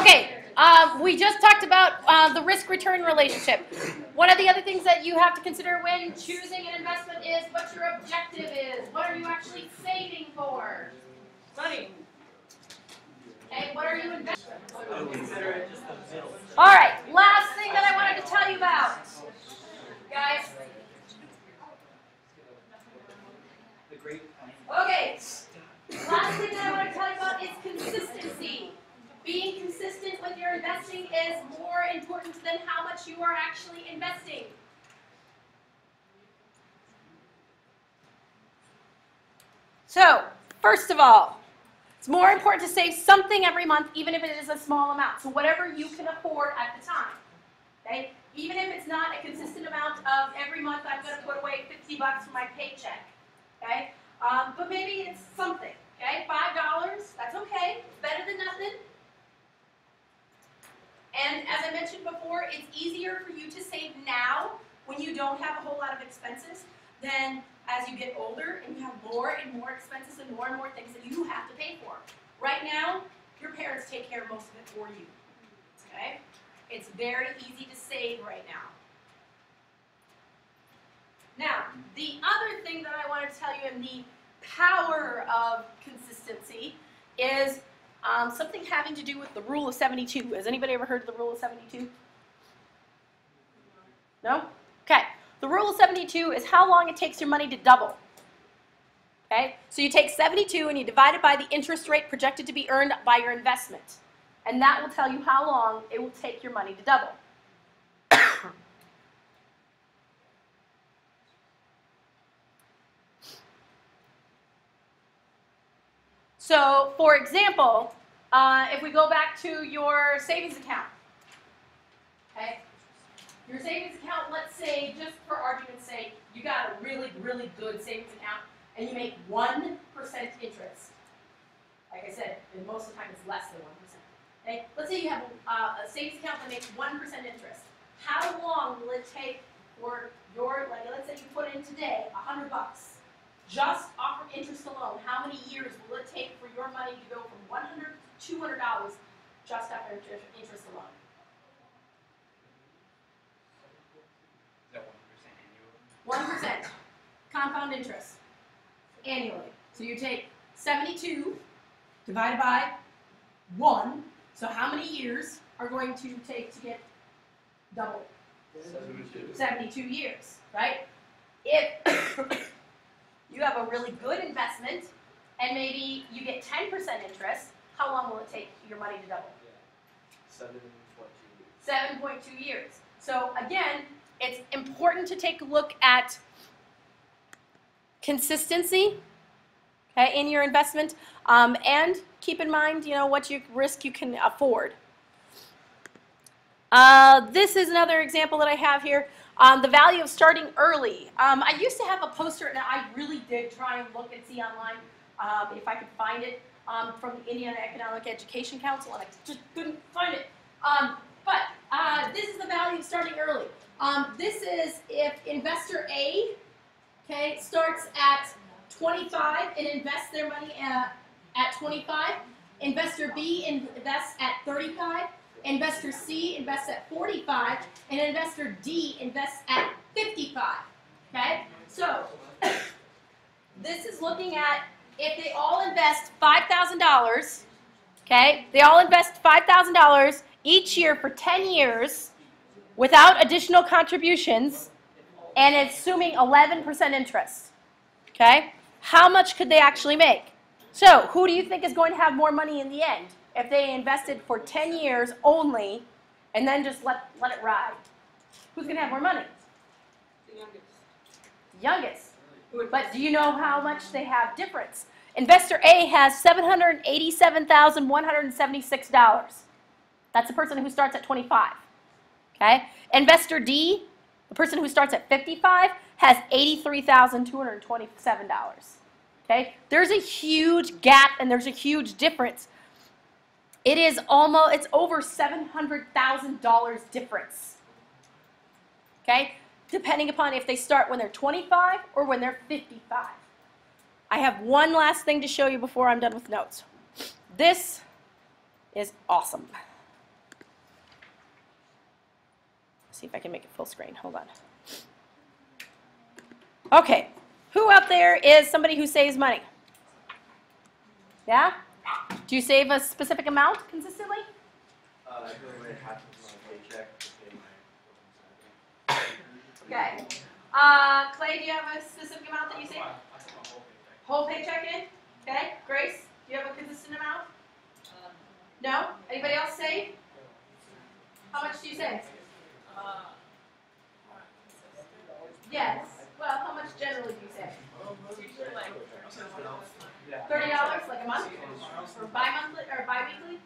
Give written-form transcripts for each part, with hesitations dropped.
Okay, we just talked about the risk-return relationship. One of the other things that you have to consider when choosing an investment is what your objective is. What are you actually saving for? Money. Okay, what are you investing? All right, last thing that I wanted to tell you about, guys. Okay, last thing that I want to tell you about is consistency. Being consistent with your investing is more important than how much you are actually investing. So, first of all, it's more important to save something every month, even if it is a small amount. So whatever you can afford at the time. Okay? Even if it's not a consistent amount of every month I'm going to put away $50 for my paycheck. Okay? But maybe it's something. Okay? $5, that's okay. It's better than nothing. And as I mentioned before, it's easier for you to save now when you don't have a whole lot of expenses than as you get older and you have more and more expenses and more things that you have to pay for. Right now, your parents take care of most of it for you. Okay? It's very easy to save right now. Now, the other thing that I wanted to tell you in the power of consistency is something having to do with the rule of 72. Has anybody ever heard of the rule of 72? No? Okay. The rule of 72 is how long it takes your money to double. Okay? So you take 72 and you divide it by the interest rate projected to be earned by your investment. And that will tell you how long it will take your money to double. So, for example, if we go back to your savings account, okay? Your savings account, let's say, just for argument's sake, you got a really good savings account, and you make 1% interest. Like I said, and most of the time it's less than 1%. Okay? Let's say you have a savings account that makes 1% interest. How long will it take for your, like, let's say you put in today $100. Just off of interest alone, how many years will it take for your money to go from $100 to $200 just off interest alone? Is that 1% annually? 1% compound interest annually. So you take 72 divided by 1. So how many years are going to take to get double? 72 years, right? If you have a really good investment and maybe you get 10% interest, how long will it take your money to double? 7.2 years. So again, it's important to take a look at consistency, okay, in your investment, and keep in mind, you know, what risk you can afford. This is another example that I have here. The value of starting early. I used to have a poster, and I really did try and look and see online if I could find it from the Indiana Economic Education Council, and I just couldn't find it. But this is the value of starting early. This is if investor A, okay, starts at 25 and invests their money at 25. Investor B invests at 35. Investor C invests at 45, and investor D invests at 55. Okay? So, this is looking at if they all invest $5,000, okay? They all invest $5,000 each year for 10 years without additional contributions, and assuming 11% interest. Okay? How much could they actually make? So, who do you think is going to have more money in the end? If they invested for 10 years only and then just let it ride? Who's going to have more money? The youngest. The youngest. But do you know how much they have difference? Investor A has $787,176. That's the person who starts at 25. Okay? Investor D, the person who starts at 55, has $83,227. Okay? There's a huge gap and there's a huge difference. It's over $700,000 difference. Okay? Depending upon if they start when they're 25 or when they're 55. I have one last thing to show you before I'm done with notes. This is awesome. see if I can make it full screen. Hold on. Okay. Who out there is somebody who saves money? Yeah? Do you save a specific amount consistently? I give away half of my paycheck to pay my Okay. Clay, do you have a specific amount that you save? I put my Whole whole paycheck. paycheck in? Okay. Grace, do you have a consistent amount? No? Anybody else save? How much do you save? Yes. Well, how much generally do you save? Yeah. $30, like a month? Or bi-monthly, or bi-weekly?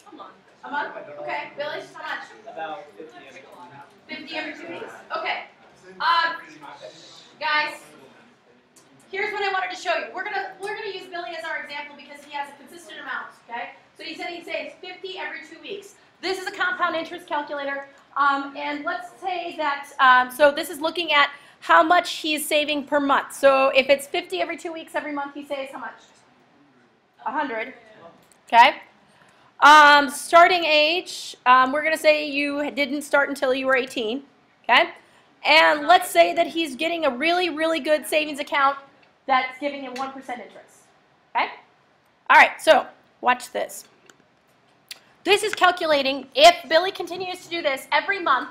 Come on. A month? Okay. Billy, how much? About 50 every 50 every 2 weeks? Okay. Guys, here's what I wanted to show you. We're gonna use Billy as our example because he has a consistent amount, okay? So he said he saves 50 every 2 weeks. This is a compound interest calculator. And let's say that, so this is looking at how much he's saving per month. So if it's 50 every 2 weeks, every month he saves how much? 100. Okay. Starting age, we're going to say you didn't start until you were 18. Okay. And let's say that he's getting a really, really good savings account that's giving him 1% interest. Okay. All right. So watch this. This is calculating if Billy continues to do this every month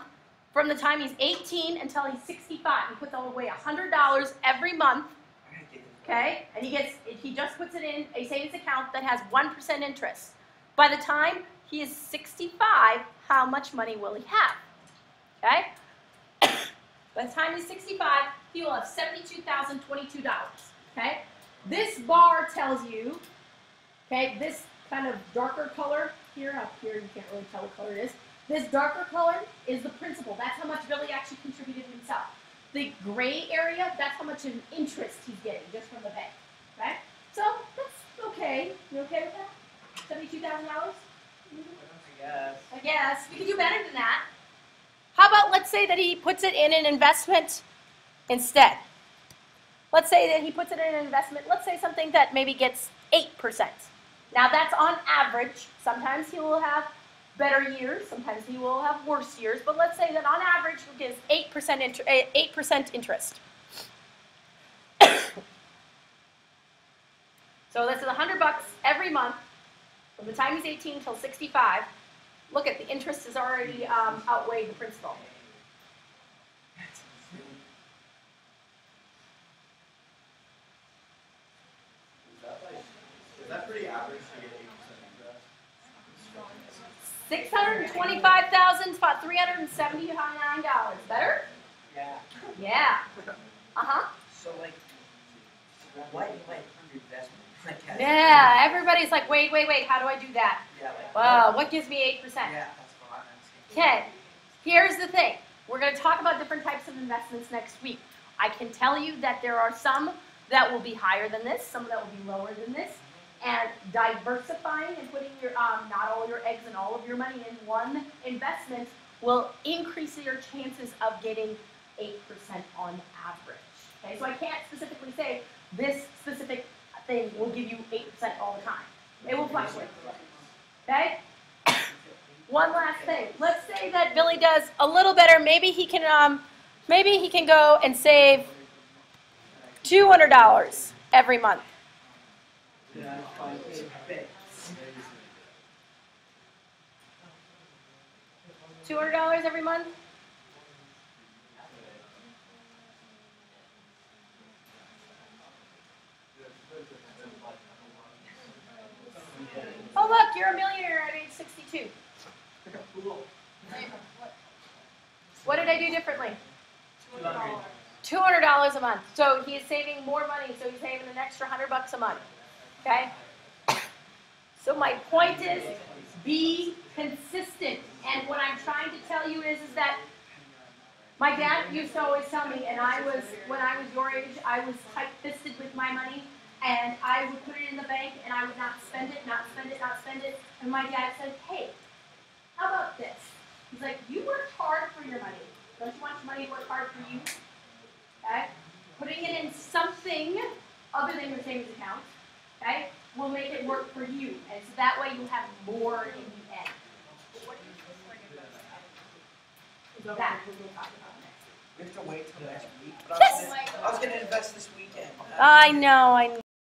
from the time he's 18 until he's 65. He puts away $100 every month, okay? And he just puts it in a savings account that has 1% interest. By the time he is 65, how much money will he have? Okay? By the time he's 65, he will have $72,022, okay? This bar tells you, okay, this kind of darker color here, up here, you can't really tell what color it is. This darker color is the principal. That's how much Billy actually contributed himself. The gray area, that's how much in interest he's getting just from the bank. Okay? So that's okay. You okay with that? $72,000? I guess. We could do better than that. How about let's say that he puts it in an investment instead. Let's say that he puts it in an investment, let's say something that maybe gets 8%. Now that's on average. Sometimes he will have better years, sometimes he will have worse years, but let's say that on average he gives 8% interest. So this is $100 every month from the time he's 18 until 65. Look at the interest has already outweighed the principal. Is that pretty average to get 8% interest? $625,379. Better? Yeah. Yeah. Uh-huh. So like, why do you like under investment? Like, Yeah, everybody's like, wait, how do I do that? Yeah, like, Well, what gives me 8%? yeah, that's what I'm Okay, saying. here's the thing. We're going to talk about different types of investments next week. I can tell you that there are some that will be higher than this, some that will be lower than this, and diversifying and putting your not all your eggs and all of your money in one investment will increase your chances of getting 8% on average. Okay, so I can't specifically say this specific thing will give you 8% all the time. It will fluctuate. Okay? One last thing. Let's say that Billy does a little better. Maybe he can go and save $200 every month. $200 every month? Oh look, you're a millionaire at age 62. What did I do differently? $200 a month. So he is saving more money, so he's saving an extra $100 a month. Okay? So my point is, be consistent. And what I'm trying to tell you is that my dad used to always tell me, and when I was your age, I was tight-fisted with my money, and I would put it in the bank, and I would not spend it, not spend it, not spend it. And my dad said, hey, how about this? He's like, you worked hard for your money. Don't you want your money to work hard for you? Okay? Putting it in something other than your savings account, okay, will make it work for you. And so that way you have more in the end. That we will talk about next week. We have to wait till next week. But Yes. I was gonna invest this weekend. I know.